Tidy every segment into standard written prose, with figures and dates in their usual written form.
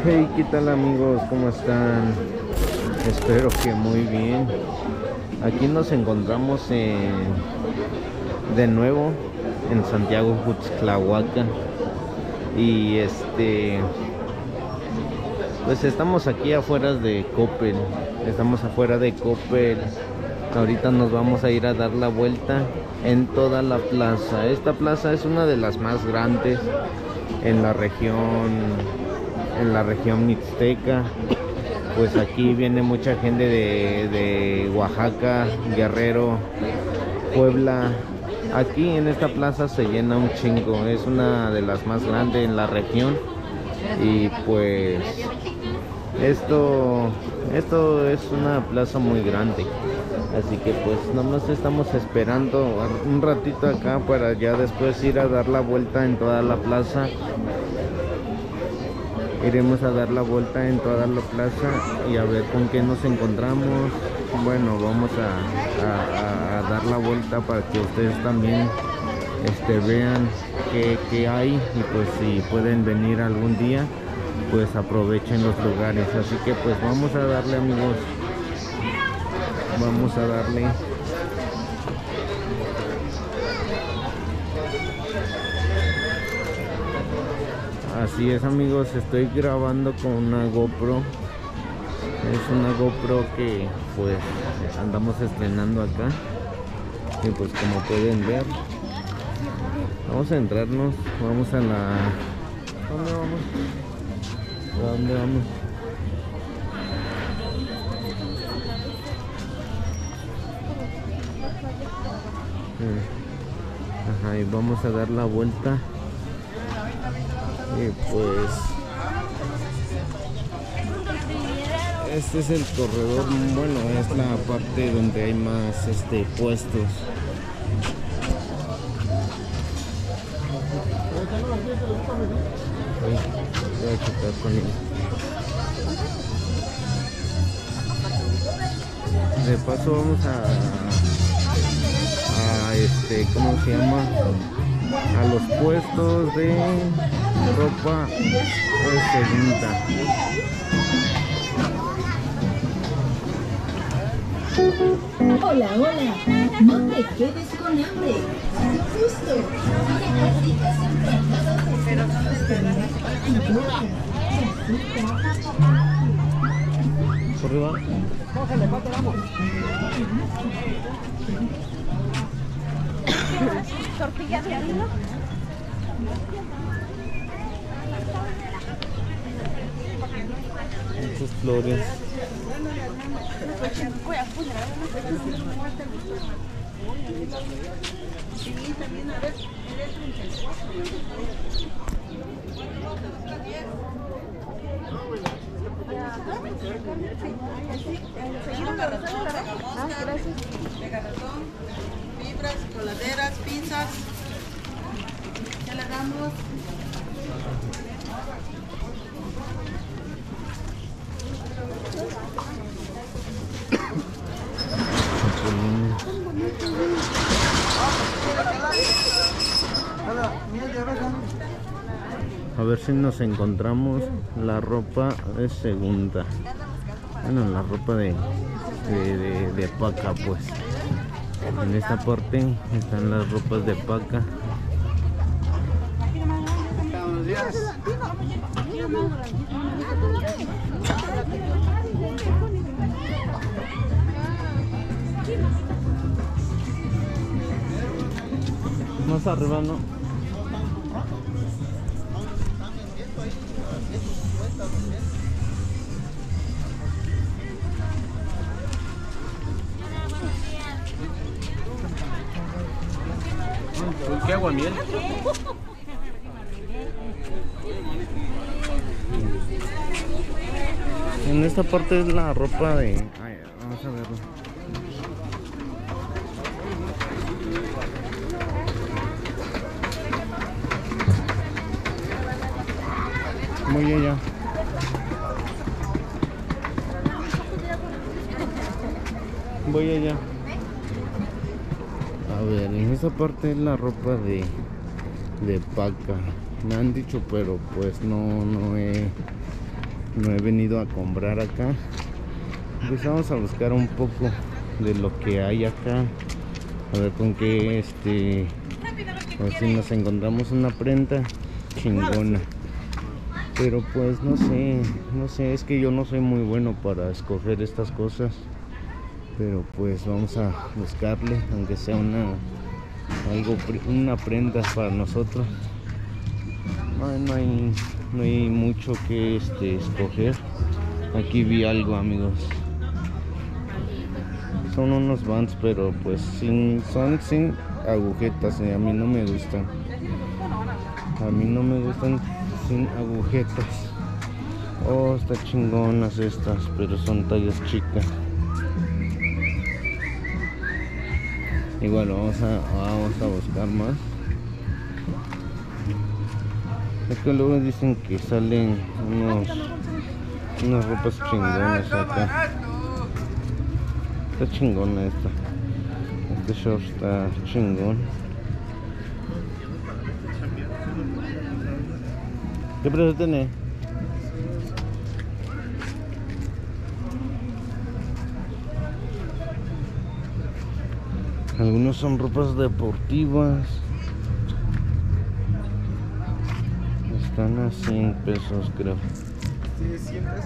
Hey, ¿qué tal amigos? ¿Cómo están? Espero que muy bien. Aquí nos encontramos de nuevo en Santiago Tuxtlahuacan. Y pues estamos aquí afuera de Coppel. Estamos afuera de Coppel. Ahorita nos vamos a ir a dar la vuelta en toda la plaza. Esta plaza es una de las más grandes en la región mixteca. Pues aquí viene mucha gente de Oaxaca, Guerrero, Puebla. Aquí en esta plaza se llena un chingo, es una de las más grandes en la región. Y pues esto es una plaza muy grande, así que pues nomás estamos esperando un ratito acá para ya después ir a dar la vuelta en toda la plaza. Iremos a dar la vuelta en toda la plaza y a ver con qué nos encontramos. Bueno, vamos a dar la vuelta para que ustedes también vean qué hay, y pues si pueden venir algún día, pues aprovechen los lugares. Así que pues vamos a darle, amigos, vamos a darle. Así es, amigos, estoy grabando con una GoPro. Es una GoPro que pues andamos estrenando acá. Y pues como pueden ver, vamos a entrarnos. Vamos a la... ¿Dónde vamos? ¿A dónde vamos? Ajá, y vamos a dar la vuelta. Y pues este es el corredor, bueno, es la parte donde hay más puestos. Voy a chocar con él. De paso vamos ¿cómo se llama? A los puestos de ropa de segunda. Hola, hola, no te quedes con hambre. Justo. Por arriba. Tortillas de harina. Muchas flores. Fibras, coladeras, pinzas. ¿Qué le damos? A ver si nos encontramos la ropa de segunda. Bueno, la ropa de paca, pues. En esta parte están las ropas de paca. Buenos días. Más arriba, ¿no? ¿Qué agua miel? En esta parte es la ropa de... Ay, vamos a verlo. Voy allá. Voy allá. A ver, en esa parte es la ropa de paca. Me han dicho, pero pues no he no he venido a comprar acá. Pues vamos a buscar un poco de lo que hay acá, a ver con qué o si nos encontramos una prenda chingona. Pero pues no sé, es que yo no soy muy bueno para escoger estas cosas. Pero pues vamos a buscarle, aunque sea una prenda para nosotros. No hay mucho que escoger. Aquí vi algo, amigos. Son unos Vans, pero pues son sin agujetas, y a mí no me gustan. A mí no me gustan sin agujetas. Oh, están chingonas estas, pero son tallas chicas. Igual vamos a buscar más. Es que luego dicen que salen unas ropas chingonas acá. Está chingona esta. Este short está chingón. ¿Qué precio tiene? Algunos son ropas deportivas. Están a 100 pesos, creo. Sí, 100 pesos.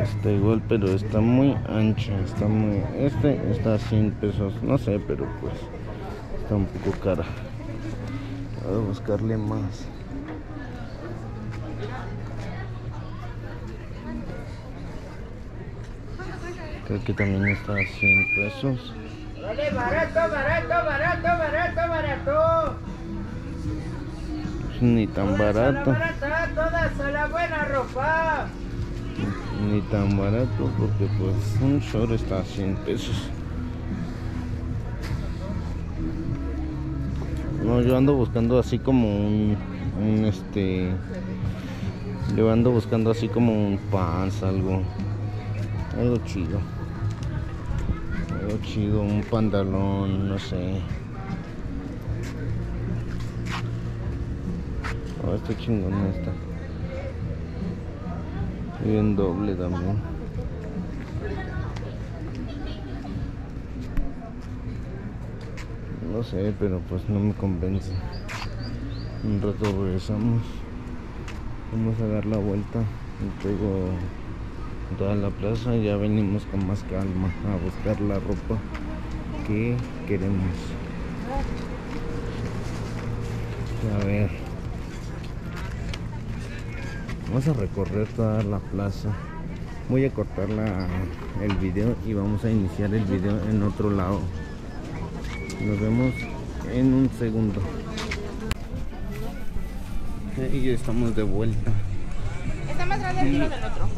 Está igual, pero está muy ancha. Está a 100 pesos. No sé, pero pues está un poco cara. Voy a buscarle más. Creo que también está a 100 pesos. Vale, barato. Ni tan barato. Todas a la buena ropa. Ni tan barato, porque pues un short está a 100 pesos. No, yo ando buscando así como yo ando buscando así como un pants, algo chido, un pantalón, no sé. Oh, está chingón esta. Y en doble también. No sé, pero pues no me convence. Un rato regresamos. Vamos a dar la vuelta. Luego toda la plaza. Ya venimos con más calma a buscar la ropa que queremos. A ver. Vamos a recorrer toda la plaza. Voy a cortar el video y vamos a iniciar el video en otro lado. Nos vemos en un segundo. Y ya estamos de vuelta. Está más grande el tiro del otro.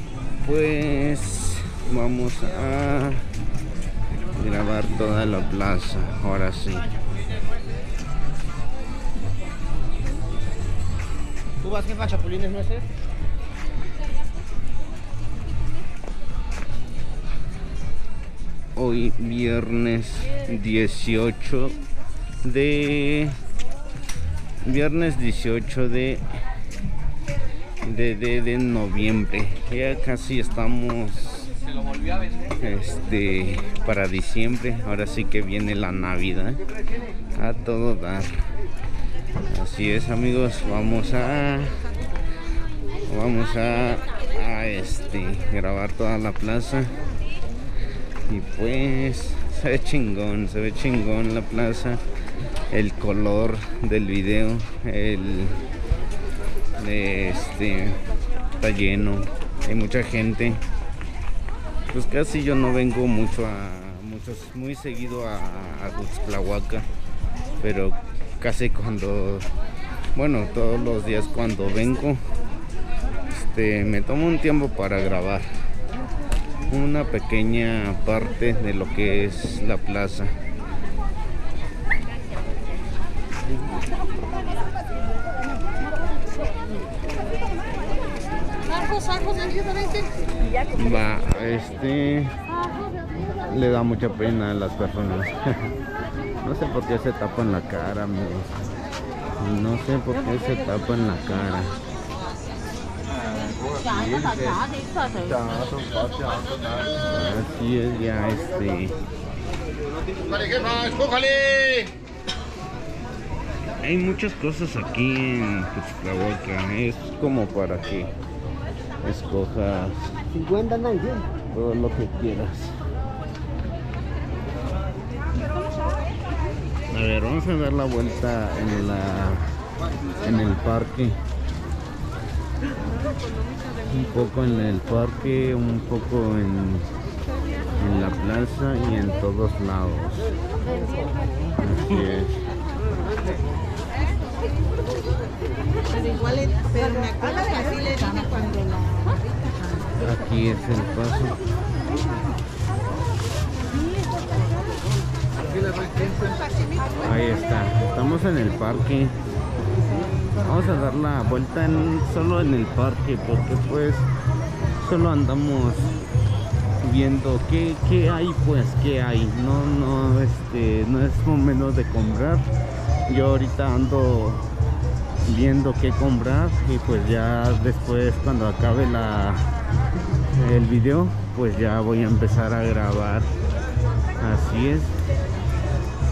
Pues vamos a grabar toda la plaza. Ahora sí. ¿Tú vas jefa chapulines nueces? Hoy viernes 18 de noviembre. Ya casi estamos para diciembre. Ahora sí que viene la Navidad a todo dar. Así es, amigos, vamos a grabar toda la plaza. Y pues se ve chingón la plaza, el color del video, está lleno, hay mucha gente. Pues casi yo no vengo muy seguido a Tuxtlahuaca, pero casi todos los días cuando vengo, me tomo un tiempo para grabar una pequeña parte de lo que es la plaza. Arcos, ¿en 120? Va, le da mucha pena a las personas. No sé por qué se tapan la cara, amigos. No sé por qué se tapan la cara. Así es ya hay muchas cosas aquí en Cutztlahuaca. Es como para que escojas 50 andan bien. todo lo que quieras. A ver, vamos a dar la vuelta en el parque. Un poco en el parque, un poco en la plaza y en todos lados. Así es. Pero me acuerdo que así le dije cuando la... Aquí es el paso. Ahí está, estamos en el parque. Vamos a dar la vuelta solo en el parque, porque pues solo andamos viendo qué hay, pues qué hay. No es momento de comprar. Yo ahorita ando viendo qué comprar y pues ya después, cuando acabe el video, pues ya voy a empezar a grabar. Así es.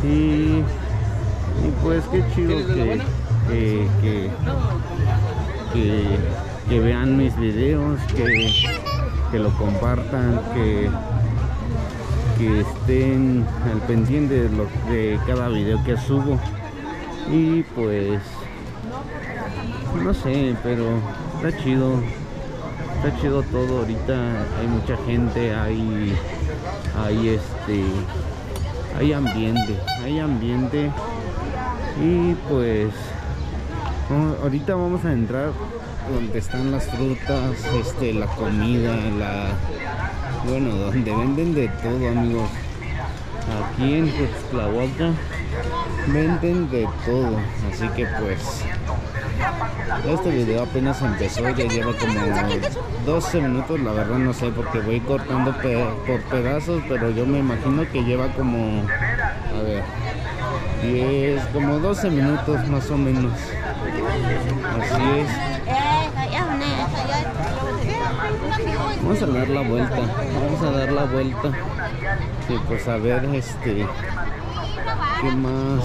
Y pues qué chido que vean mis videos, que lo compartan, que estén al pendiente de cada video que subo. Y pues no sé, pero está chido todo ahorita. Hay mucha gente, hay ambiente y pues ahorita vamos a entrar donde están las frutas, la comida, bueno, donde venden de todo, amigos. Aquí en Cutztlahuaca venden de todo, así que pues este video apenas empezó, ya lleva como 12 minutos, la verdad no sé porque voy cortando por pedazos, pero yo me imagino que lleva como, a ver, 10, como 12 minutos más o menos. Así es. Vamos a dar la vuelta. Y pues a ver, ¿qué más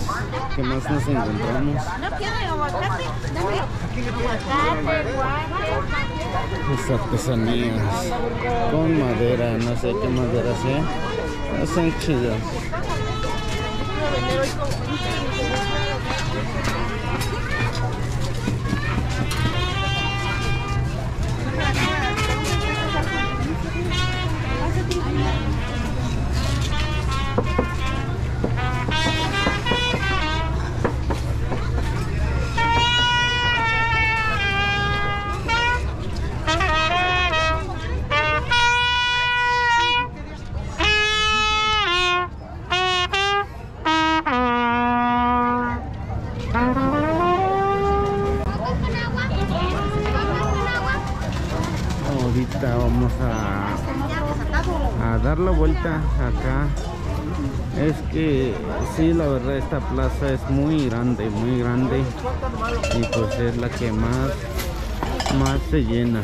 nos encontramos? Las artesanías con madera, no sé qué madera sea, no están chidas. Ahorita vamos a dar la vuelta acá. Es que sí, la verdad esta plaza es muy grande y pues es la que más se llena.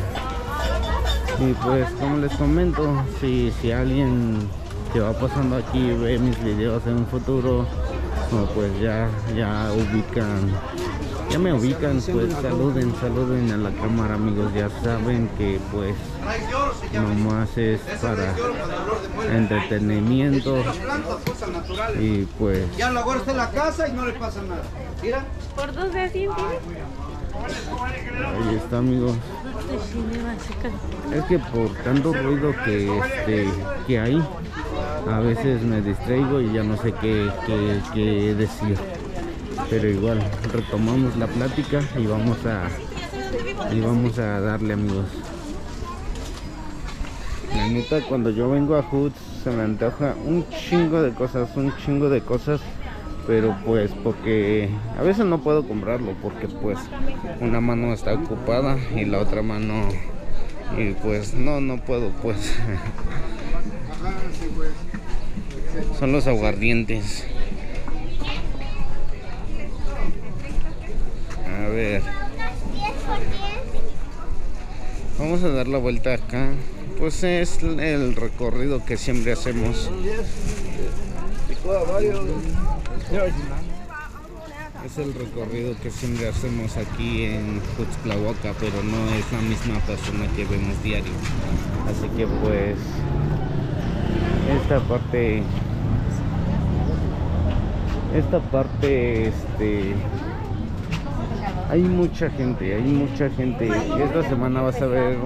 Y pues como les comento, si alguien que va pasando aquí ve mis videos en un futuro, pues ya me ubican, pues saluden a la cámara, amigos. Ya saben que pues nomás es para entretenimiento y pues Ya lo agarraste en la casa y no le pasa nada. Mira. Por 2 de 100, ahí está, amigos. Es que por tanto ruido que hay, a veces me distraigo y ya no sé qué decir. Pero igual retomamos la plática y vamos a darle, amigos. La neta, cuando yo vengo a Hoods se me antoja un chingo de cosas, pero pues porque a veces no puedo comprarlo porque pues una mano está ocupada y la otra mano, y pues no puedo, pues. son los aguardientes. A ver, vamos a dar la vuelta acá. Pues es el recorrido que siempre hacemos. Es el recorrido que siempre hacemos aquí en Tuxtlahuaca, pero no es la misma persona que vemos diario. Así que pues esta parte hay mucha gente. Esta semana vas a ver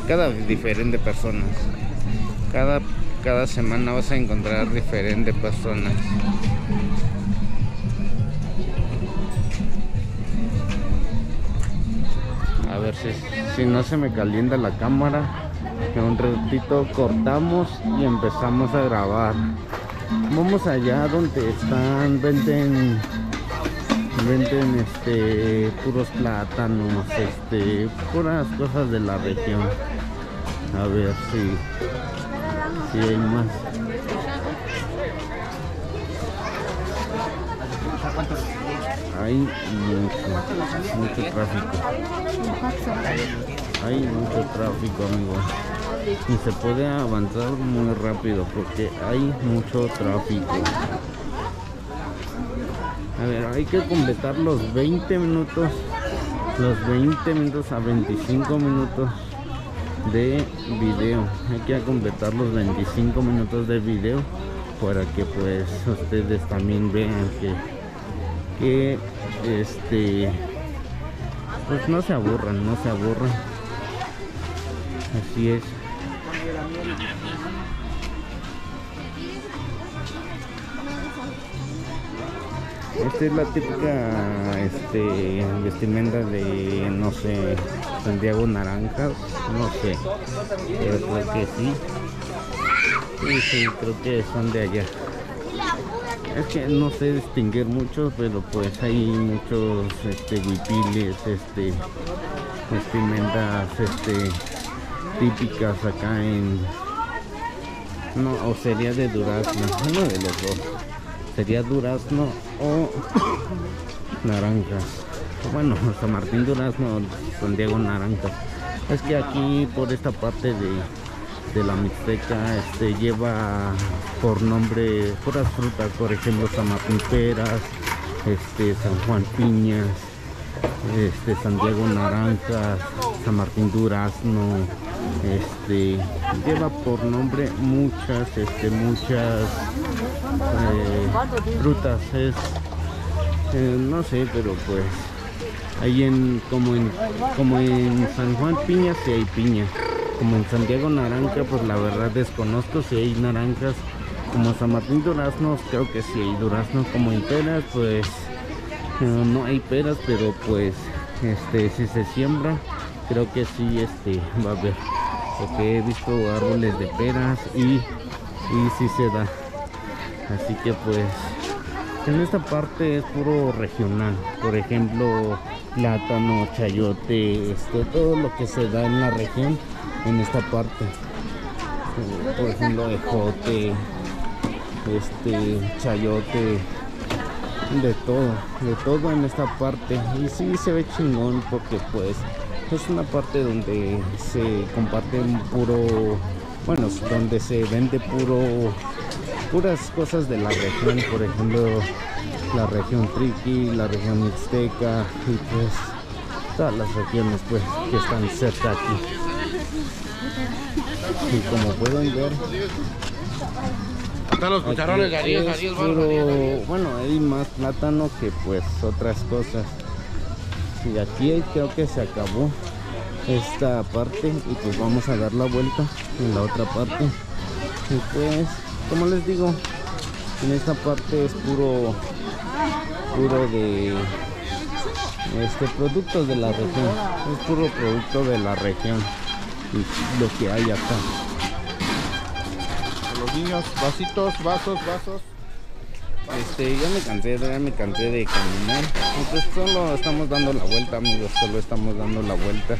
cada diferente personas. Cada semana vas a encontrar diferentes personas. A ver si no se me calienta la cámara. En un ratito cortamos y empezamos a grabar. Vamos allá donde venden puros plátanos, puras cosas de la región. A ver si hay más. Hay mucho tráfico. Hay mucho tráfico, amigos. Y se puede avanzar muy rápido porque hay mucho tráfico. A ver, hay que completar los 20 minutos. Los 20 minutos a 25 minutos de video. Hay que completar los 25 minutos de video para que pues ustedes también vean que pues no se aburran. Así es. Esta es la típica vestimenta de, no sé, Santiago Naranjas, no sé, pero creo que sí, creo que son de allá. Es que no sé distinguir mucho, pero pues hay muchos huipiles, vestimentas típicas acá o sería de durazno, uno de los dos. Sería durazno o naranjas. Bueno, San Martín durazno, Santiago naranjas. Es que aquí por esta parte de la Mixteca lleva por nombre puras frutas, por ejemplo San Martín peras, San Juan piñas, Santiago naranjas, San Martín durazno, lleva por nombre muchas frutas, no sé, pero pues ahí como en San Juan piñas sí hay piña, como en Santiago naranja pues la verdad desconozco si hay naranjas, como San Martín duraznos creo que sí hay duraznos, como en peras pues no hay peras, pero pues si se siembra creo que sí va a haber, porque he visto árboles de peras y sí se da. Así que pues en esta parte es puro regional, por ejemplo plátano, chayote, todo lo que se da en la región en esta parte, por ejemplo ejote, chayote, de todo en esta parte. Y sí se ve chingón porque pues es una parte donde se comparte donde se vende puras cosas de la región, por ejemplo la región Triqui, la región Mixteca y pues todas las regiones pues que están cerca aquí. Y como pueden ver, hasta los cucharones de Ariel, bueno, hay más plátano que pues otras cosas. Y aquí creo que se acabó esta parte y pues vamos a dar la vuelta en la otra parte. Y pues como les digo, en esta parte es puro de productos de la región, es puro producto de la región y lo que hay acá. Los niños, vasos. Ya me cansé de caminar. Entonces solo estamos dando la vuelta, amigos, solo estamos dando la vuelta.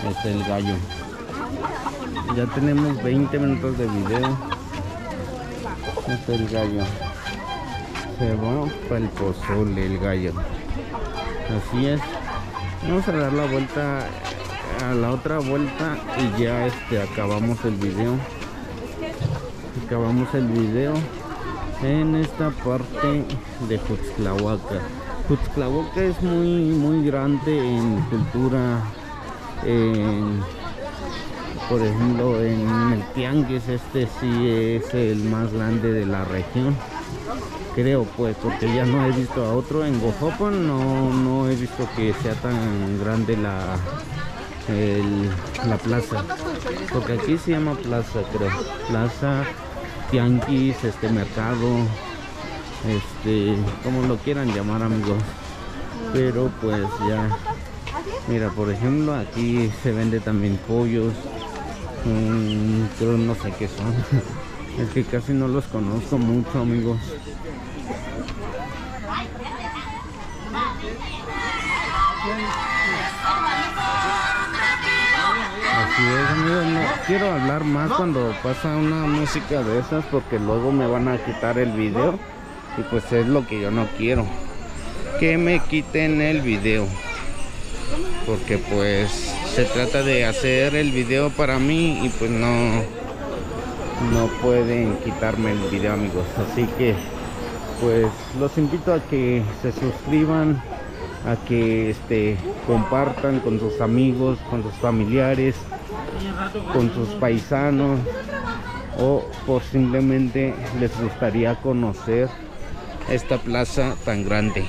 Es el gallo. Ya tenemos 20 minutos de video. Es el gallo. Se va para el pozole el gallo. Así es. Vamos a dar la vuelta a la otra vuelta y ya acabamos el video. Acabamos el video en esta parte de Juxtlahuaca. Juxtlahuaca es muy grande en cultura. Por ejemplo, en el tianguis sí es el más grande de la región, creo, pues, porque ya no he visto a otro. En Gojopan no he visto que sea tan grande la plaza, porque aquí se llama plaza, creo, plaza, tianguis, mercado, como lo quieran llamar, amigos. Pero pues ya, mira, por ejemplo, aquí se vende también pollos. Creo, no sé qué son. Es que casi no los conozco mucho, amigos. Así es, amigos. No quiero hablar más cuando pasa una música de esas, porque luego me van a quitar el video. Y pues es lo que yo no quiero, que me quiten el video, porque pues se trata de hacer el video para mí y pues no pueden quitarme el video, amigos. Así que pues los invito a que se suscriban, a que compartan con sus amigos, con sus familiares, con sus paisanos, o por simplemente les gustaría conocer esta plaza tan grande.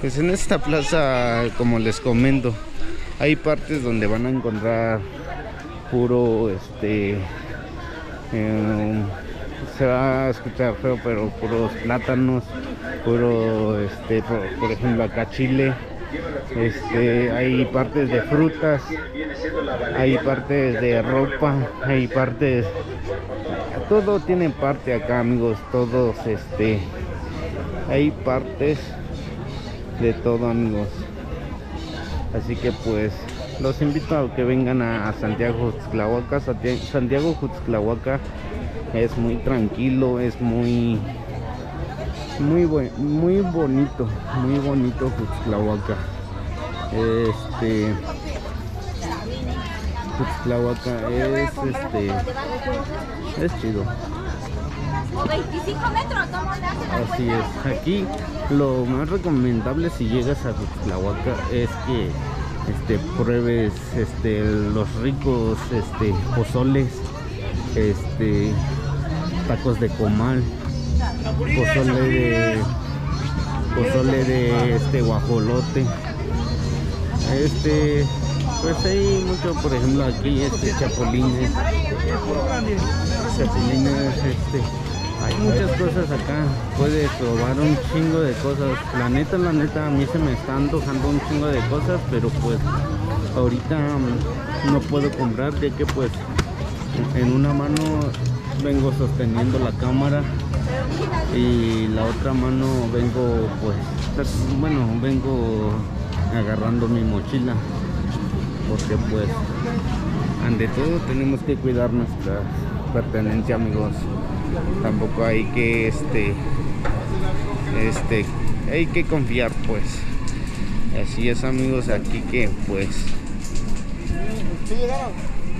Pues en esta plaza, como les comento, hay partes donde van a encontrar puro se va a escuchar feo, pero puros plátanos, puro por ejemplo acá chile. Hay partes de frutas, hay partes de ropa, hay partes, todo tiene parte acá, amigos. Todos hay partes de todo, amigos. Así que pues los invito a que vengan a Santiago Juxtlahuaca. Santiago Juxtlahuaca es muy tranquilo, es muy bonito Juxtlahuaca. Juxtlahuaca es chido. 25 metros, ¿cómo le hacen? Así es. Aquí lo más recomendable si llegas a Juxtlahuaca es que pruebes los ricos pozoles, tacos de comal, pozole de guajolote. Pues hay mucho, por ejemplo aquí chapulines, hay muchas cosas acá. Puedes probar un chingo de cosas. La neta, a mí se me está antojando un chingo de cosas, pero pues ahorita no puedo comprar, ya que pues en una mano vengo sosteniendo la cámara y la otra mano vengo vengo agarrando mi mochila, porque pues ante todo tenemos que cuidar nuestra pertenencia, amigos. Tampoco hay que hay que confiar, pues. Así es, amigos. Aquí que pues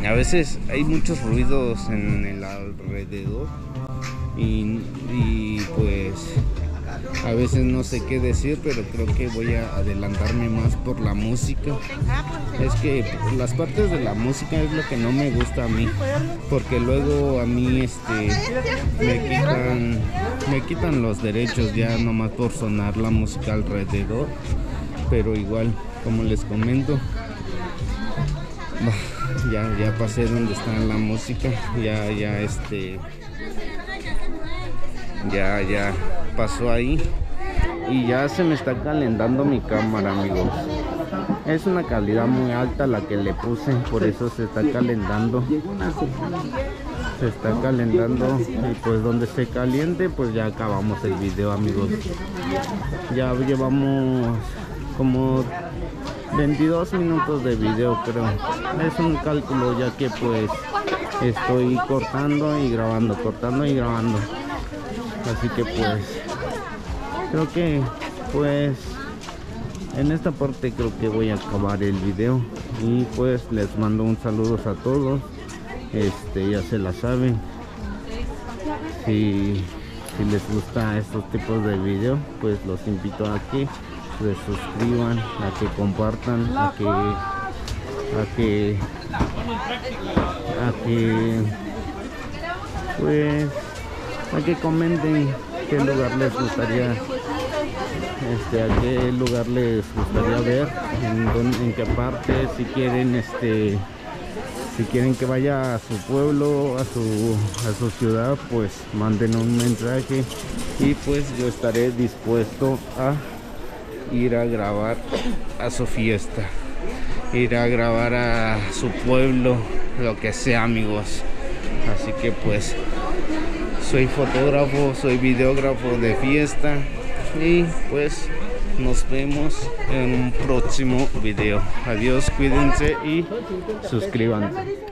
a veces hay muchos ruidos en el alrededor y pues a veces no sé qué decir, pero creo que voy a adelantarme más por la música. Es que las partes de la música es lo que no me gusta a mí, porque luego a mí me quitan los derechos ya nomás por sonar la música alrededor. Pero igual, como les comento, ya pasé donde está la música, ya pasó ahí y ya se me está calentando mi cámara, amigos. Es una calidad muy alta la que le puse, por eso se está calentando. se está calentando y pues donde se caliente pues ya acabamos el video, amigos. Ya llevamos como 22 minutos de video, creo. Es un cálculo ya que pues estoy cortando y grabando, así que pues creo que pues en esta parte creo que voy a acabar el video y pues les mando un saludo a todos. Ya se la saben, si les gusta estos tipos de video pues los invito a que se suscriban, a que compartan, a que pues a que comenten qué lugar les gustaría, a qué lugar les gustaría ver, en qué parte, si quieren que vaya a su pueblo, a su ciudad, pues manden un mensaje y pues yo estaré dispuesto a ir a grabar a su fiesta, ir a grabar a su pueblo, lo que sea, amigos. Así que pues soy fotógrafo, soy videógrafo de fiesta y pues nos vemos en un próximo video. Adiós, cuídense y suscríbanse.